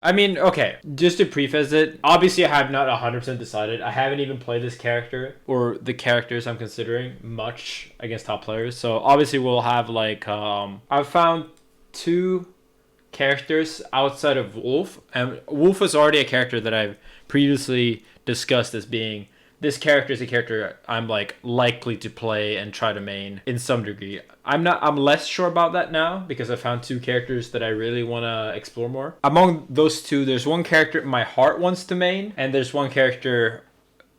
I mean, okay, just to preface it, obviously I have not 100% decided. I haven't even played this character or the characters I'm considering much against top players. So obviously we'll have like I've found two characters outside of Wolf, and Wolf was already a character that I've previously discussed as being this character is a character I'm like likely to play and try to main in some degree. I'm less sure about that now because I found two characters that I really want to explore more. Among those two, there's one character my heart wants to main, and there's one character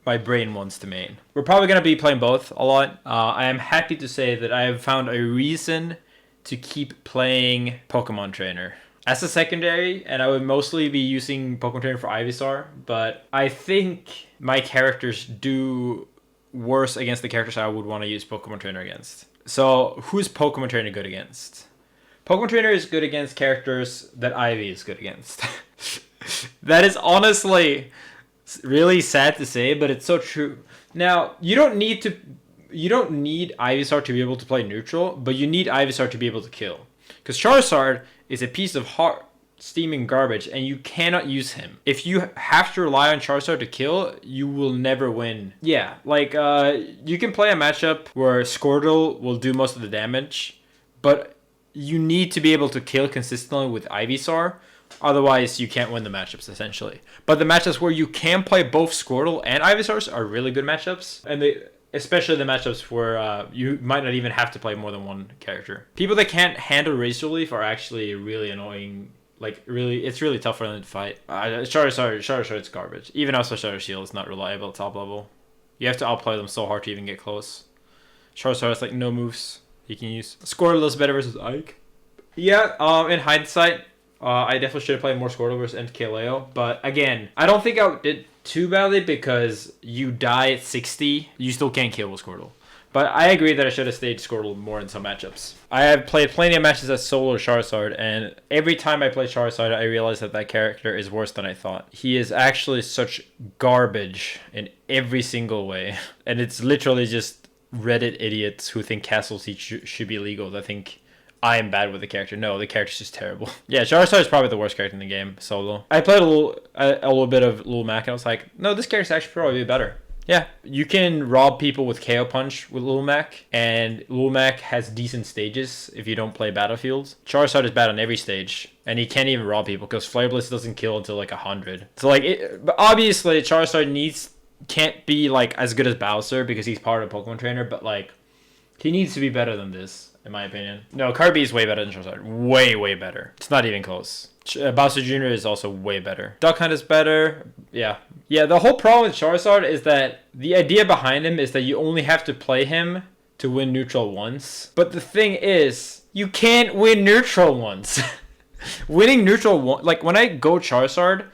my brain wants to main. We're probably going to be playing both a lot. I am happy to say that I have found a reason to keep playing Pokemon Trainer as a secondary, and I would mostly be using Pokemon Trainer for Ivysaur, but I think my characters do worse against the characters I would want to use Pokemon Trainer against. So, who's Pokemon Trainer good against? Pokemon Trainer is good against characters that Ivy is good against. That is honestly really sad to say, but it's so true. Now, you don't need Ivysaur to be able to play neutral, but you need Ivysaur to be able to kill. Because Charizard is a piece of hot steaming garbage, and you cannot use him. If you have to rely on Charizard to kill, you will never win. Yeah, like you can play a matchup where Squirtle will do most of the damage, but you need to be able to kill consistently with Ivysaur. Otherwise, you can't win the matchups, essentially. But the matchups where you can play both Squirtle and Ivysaurs are really good matchups. And especially the matchups where you might not even have to play more than one character. People that can't handle Razor Leaf are actually really annoying. Like, really, it's really tough for them to fight. Charizard's garbage. Even also Charizard Shield is not reliable at top level. You have to outplay them so hard to even get close. Charizard has, like, no moves he can use. Squirtle is better versus Ike. Yeah, in hindsight, I definitely should have played more Squirtle versus MKLeo. But, again, I don't think I did too badly because you die at 60, you still can't kill with Squirtle. But I agree that I should have stayed Squirtle more in some matchups. I have played plenty of matches as solo Charizard, and every time I play Charizard, I realize that character is worse than I thought. He is actually such garbage in every single way. And it's literally just Reddit idiots who think Castle Siege should be legal that think I am bad with the character. No, the character's just terrible. Yeah, Charizard is probably the worst character in the game, solo. I played a little bit of Lil Mac, and I was like, no, this character's actually probably better. Yeah, you can rob people with KO Punch with Lil Mac, and Lil Mac has decent stages if you don't play Battlefields. Charizard is bad on every stage, and he can't even rob people because Flare Blitz doesn't kill until like 100. So like, but obviously Charizard can't be like as good as Bowser because he's part of Pokemon Trainer, but like, he needs to be better than this, in my opinion. No, Kirby is way better than Charizard. Way, way better. It's not even close. Bowser Jr. is also way better. Duck Hunt is better. Yeah. Yeah, the whole problem with Charizard is that the idea behind him is that you only have to play him to win neutral once. But the thing is, you can't win neutral once. Winning neutral one, like when I go Charizard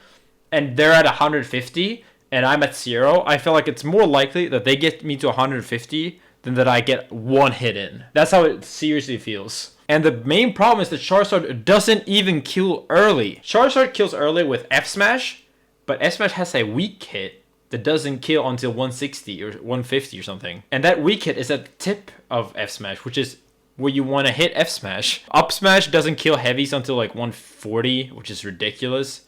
and they're at 150 and I'm at 0, I feel like it's more likely that they get me to 150 than that I get one hit in. That's how it seriously feels. And the main problem is that Charizard doesn't even kill early. Charizard kills early with F Smash, but F Smash has a weak hit that doesn't kill until 160 or 150 or something. And that weak hit is at the tip of F Smash, which is where you want to hit F Smash. Up Smash doesn't kill heavies until like 140, which is ridiculous.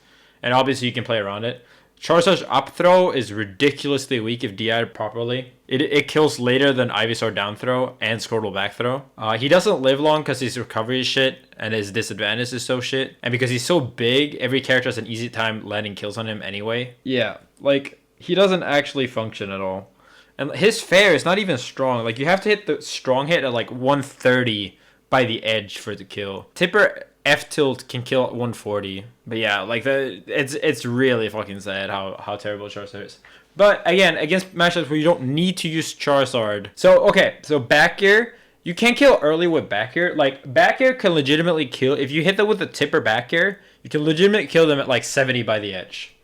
And obviously you can play around it. Charizard's up throw is ridiculously weak if DI'd properly. It kills later than Ivysaur down throw and Squirtle back throw. He doesn't live long because his recovery is shit and his disadvantage is so shit. And because he's so big, every character has an easy time landing kills on him anyway. Yeah, like, he doesn't actually function at all. And his fair is not even strong. Like, you have to hit the strong hit at like 130 by the edge for it to kill. Tipper F tilt can kill at 140. But yeah, like it's really fucking sad how terrible Charizard is. But again, against matchups where you don't need to use Charizard. So okay, so back air, you can't kill early with back air. Like back air can legitimately kill if you hit them with a tipper back air, you can legitimately kill them at like 70 by the edge.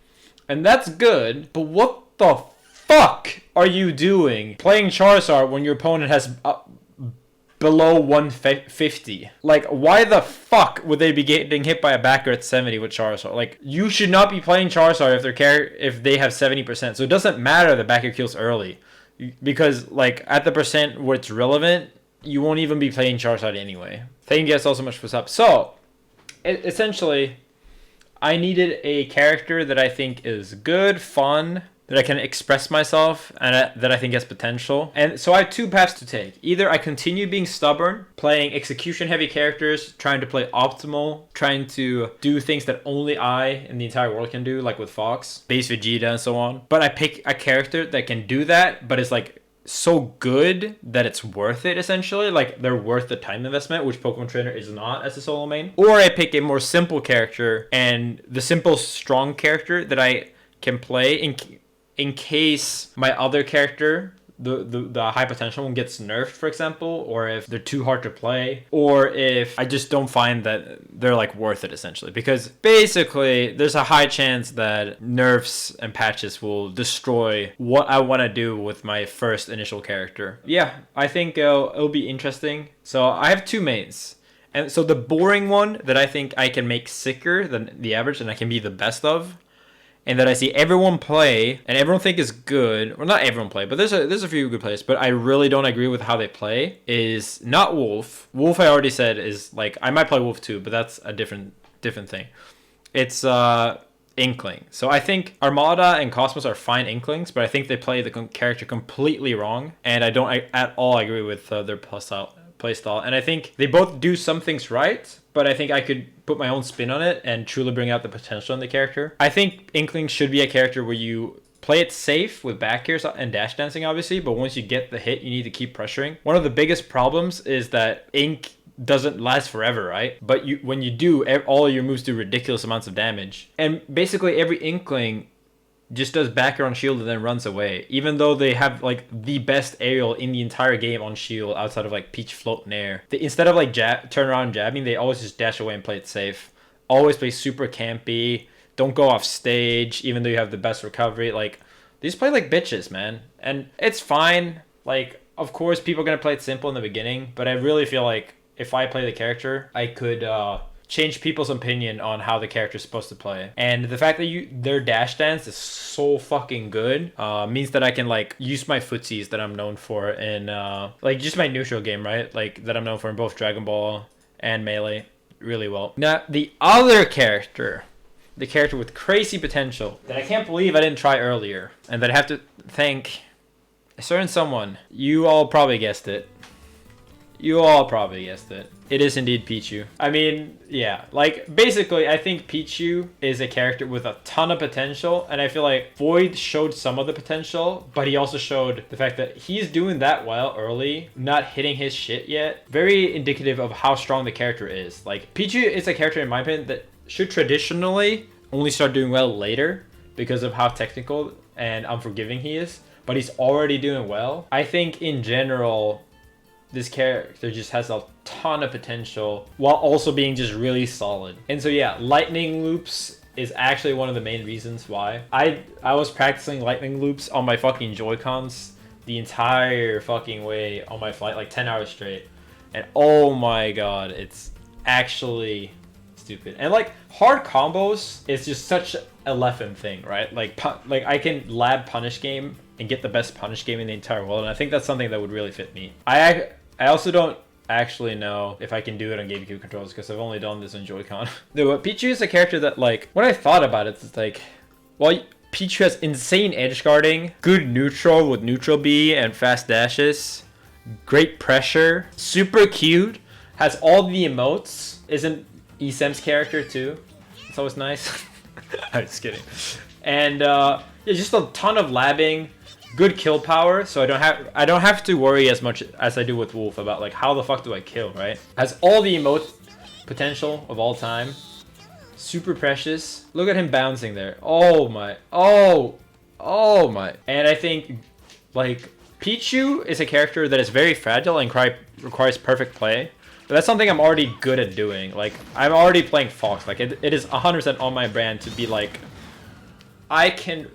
And that's good, but what the fuck are you doing playing Charizard when your opponent has below 150? Like, why the fuck would they be getting hit by a backer at 70 with Charizard? Like, you should not be playing Charizard if they have 70%. So it doesn't matter that backer kills early, because like at the percent where it's relevant, you won't even be playing Charizard anyway. Thank you guys all so much for sub. So essentially, I needed a character that I think is good, fun, that I can express myself, and that I think has potential. And so I have two paths to take. Either I continue being stubborn, playing execution heavy characters, trying to play optimal, trying to do things that only I in the entire world can do, like with Fox, base Vegeta and so on. But I pick a character that can do that, but is like so good that it's worth it, essentially. Like, they're worth the time investment, which Pokemon Trainer is not as a solo main. Or I pick a more simple character, and the simple, strong character that I can play in case my other character, the high potential one, gets nerfed, for example, or if they're too hard to play, or if I just don't find that they're like worth it, essentially. Because basically there's a high chance that nerfs and patches will destroy what I want to do with my first initial character. Yeah, I think it'll be interesting. So I have two mains. And so the boring one that I think I can make sicker than the average and I can be the best of, and that I see everyone play, and everyone think is good, well, not everyone play, but there's a few good players, but I really don't agree with how they play, is not Wolf. Wolf, I already said, is like, I might play Wolf too, but that's a different thing. It's Inkling. So I think Armada and Cosmos are fine Inklings, but I think they play the character completely wrong, and I don't at all agree with their playstyle. And I think they both do some things right, but I think I could put my own spin on it and truly bring out the potential in the character. I think Inkling should be a character where you play it safe with back airs and dash dancing, obviously, but once you get the hit, you need to keep pressuring. One of the biggest problems is that Ink doesn't last forever, right? But when you do, all of your moves do ridiculous amounts of damage. And basically every Inkling just does back air on shield and then runs away, even though they have like the best aerial in the entire game on shield outside of like Peach float in air. Instead of like turn around jabbing, they always just dash away and play it safe. Always play super campy, don't go off stage even though you have the best recovery. Like, they just play like bitches, man, and it's fine. Like, of course people are gonna play it simple in the beginning, but I really feel like if I play the character, I could change people's opinion on how the character is supposed to play. And the fact that their dash dance is so fucking good means that I can like use my footsies that I'm known for in like just my neutral game, right? Like, that I'm known for in both Dragon Ball and Melee really well. Now the other character, the character with crazy potential that I can't believe I didn't try earlier, and that I have to thank a certain someone. You all probably guessed it. It is indeed Pichu. I mean, yeah, like, basically, I think Pichu is a character with a ton of potential, and I feel like Void showed some of the potential, but he also showed the fact that he's doing that well early, not hitting his shit yet. Very indicative of how strong the character is. Like, Pichu is a character, in my opinion, that should traditionally only start doing well later because of how technical and unforgiving he is, but he's already doing well. I think, in general, this character just has a ton of potential while also being just really solid. And so yeah, lightning loops is actually one of the main reasons why. I was practicing lightning loops on my fucking Joy-Cons the entire fucking way on my flight, like 10 hours straight. And oh my god, it's actually stupid. And like, hard combos is just such a Leffen thing, right? Like I can lab punish game and get the best punish game in the entire world, and I think that's something that would really fit me. I also don't actually know if I can do it on GameCube controllers because I've only done this on Joy-Con. But Pichu is a character that, like, when I thought about it, it's like, well, Pichu has insane edge guarding, good neutral with neutral B and fast dashes, great pressure, super cute, has all the emotes, isn't Esem's character too. It's always nice. I'm just kidding. And yeah, just a ton of labbing, good kill power, so I don't have to worry as much as I do with Wolf about like how the fuck do I kill, right? Has all the emote potential of all time. Super precious. Look at him bouncing there. Oh my. Oh my. And I think like Pichu is a character that is very fragile and requires perfect play. But that's something I'm already good at doing. Like, I'm already playing Fox. Like, it is 100% on my brand to be like, I can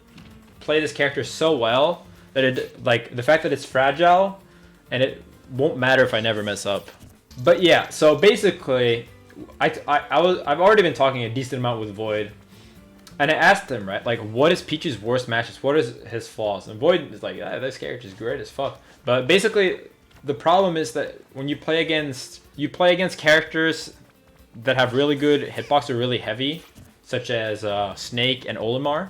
play this character so well that it, like, the fact that it's fragile and it won't matter if I never mess up. But yeah, so basically, I've already been talking a decent amount with Void, and I asked him, right, like, what is Pichu's worst matches? What is his flaws? And Void is like, yeah, this character is great as fuck. But basically, the problem is that when you play against characters that have really good hitbox or really heavy. such as Snake and Olimar.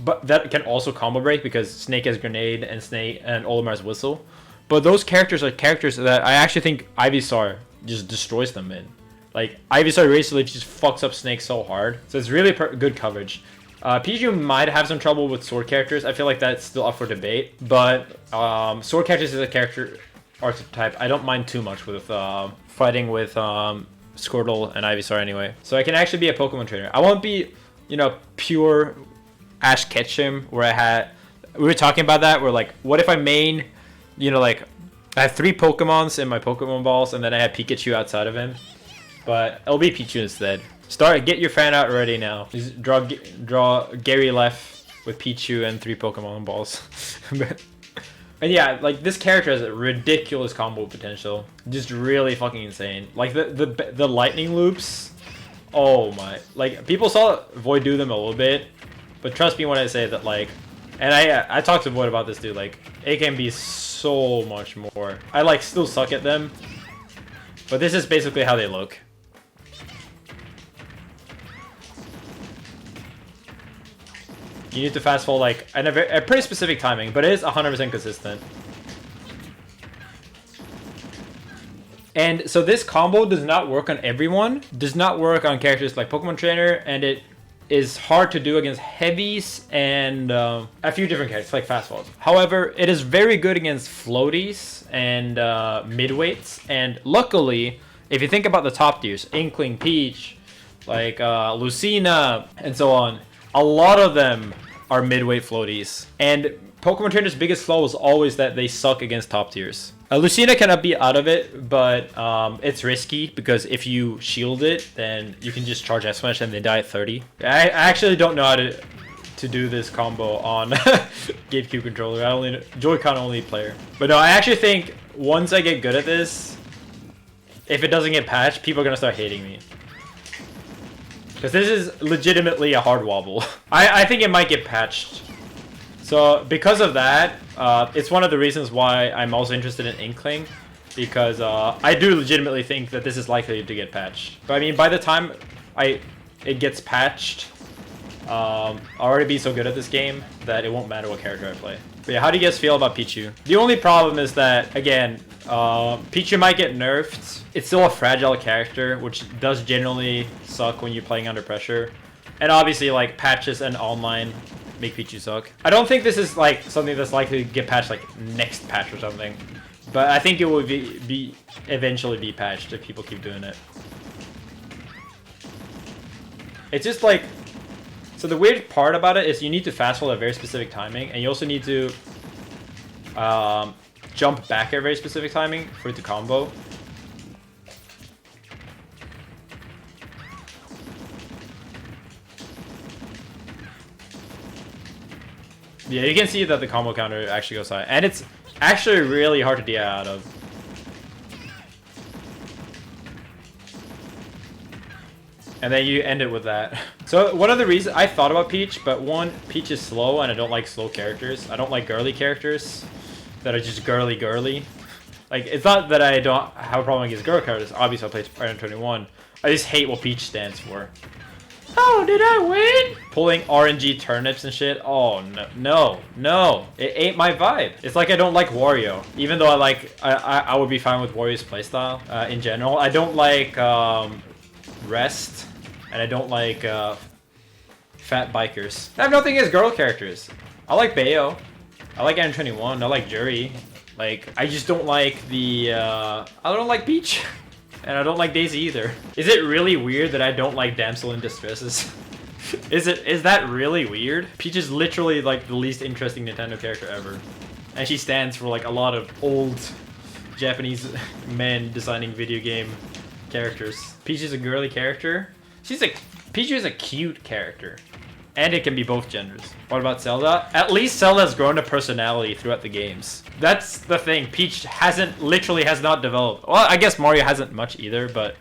But that can also combo break because Snake has Grenade and Olimar's Whistle. But those characters are characters that I actually think Ivysaur just destroys them in. Like, Ivysaur basically just fucks up Snake so hard. So it's really good coverage. Pichu might have some trouble with sword characters. I feel like that's still up for debate. But sword characters is a character archetype I don't mind too much with fighting with Squirtle and Ivysaur anyway. So I can actually be a Pokemon trainer. I won't be, you know, pure Ash Ketchum where we were talking about that. Where like, what if I main, you know, like I have 3 Pokemons in my Pokemon balls and then I have Pikachu outside of him. But it'll be Pichu instead. Get your fan out ready now. Just draw Gary Leff with Pichu and 3 Pokemon balls. And yeah, like this character has a ridiculous combo potential. Just really fucking insane. Like the lightning loops. Oh my! Like people saw Void do them a little bit, but trust me when I say that like, and I talked to Void about this dude. Like it can be so much more. I like still suck at them, but this is basically how they look. You need to fast forward like at a pretty specific timing, but it is 100% consistent. And so this combo does not work on everyone, does not work on characters like Pokemon Trainer, and it is hard to do against heavies and a few different characters like fast falls. However, it is very good against floaties and midweights, and luckily, if you think about the top tiers, Inkling, Peach, like Lucina, and so on, a lot of them are midweight floaties. And Pokemon Trainer's biggest flaw is always that they suck against top tiers. Lucina cannot be out of it, but it's risky because if you shield it, then you can just charge S-Smash and they die at 30. I actually don't know how to do this combo on GameCube controller. I only Joy-Con only player. But no, I actually think once I get good at this, if it doesn't get patched, people are gonna start hating me. Because this is legitimately a hard wobble. I think it might get patched. So because of that, it's one of the reasons why I'm also interested in Inkling. Because I do legitimately think that this is likely to get patched. But I mean, by the time it gets patched, I'll already be so good at this game that it won't matter what character I play. But yeah, how do you guys feel about Pichu? The only problem is that, again, Pichu might get nerfed. It's still a fragile character, which does generally suck when you're playing under pressure. And obviously, like, patches and online make Pichu suck. I don't think this is, like, something that's likely to get patched, like, next patch or something. But I think it will eventually be patched if people keep doing it. It's just, like... So the weird part about it is you need to fast forward at a very specific timing, and you also need to jump back at a very specific timing for it to combo. Yeah, you can see that the combo counter actually goes high, and it's actually really hard to DI out of. And then you end it with that. So one of the reasons I thought about Peach, but one, Peach is slow and I don't like slow characters. I don't like girly characters that are just girly. Like, it's not that I don't have a problem against girl characters. Obviously I play Iron 21. I just hate what Peach stands for. Oh, did I win? Pulling RNG turnips and shit. Oh, no. It ain't my vibe. It's like I don't like Wario. Even though I would be fine with Wario's playstyle in general. I don't like Rest. And I don't like fat bikers. I have nothing against girl characters. I like Bayo. I like Iron 21. I like Jury. Like, I just don't like the I don't like Peach. And I don't like Daisy either. Is it really weird that I don't like Damsel in Distresses? Is that really weird? Peach is literally like the least interesting Nintendo character ever. And she stands for like a lot of old Japanese men designing video game characters. Peach is a girly character. Pichu is a cute character. And it can be both genders. What about Zelda? At least Zelda has grown a personality throughout the games. That's the thing. Peach literally has not developed. Well, I guess Mario hasn't much either, but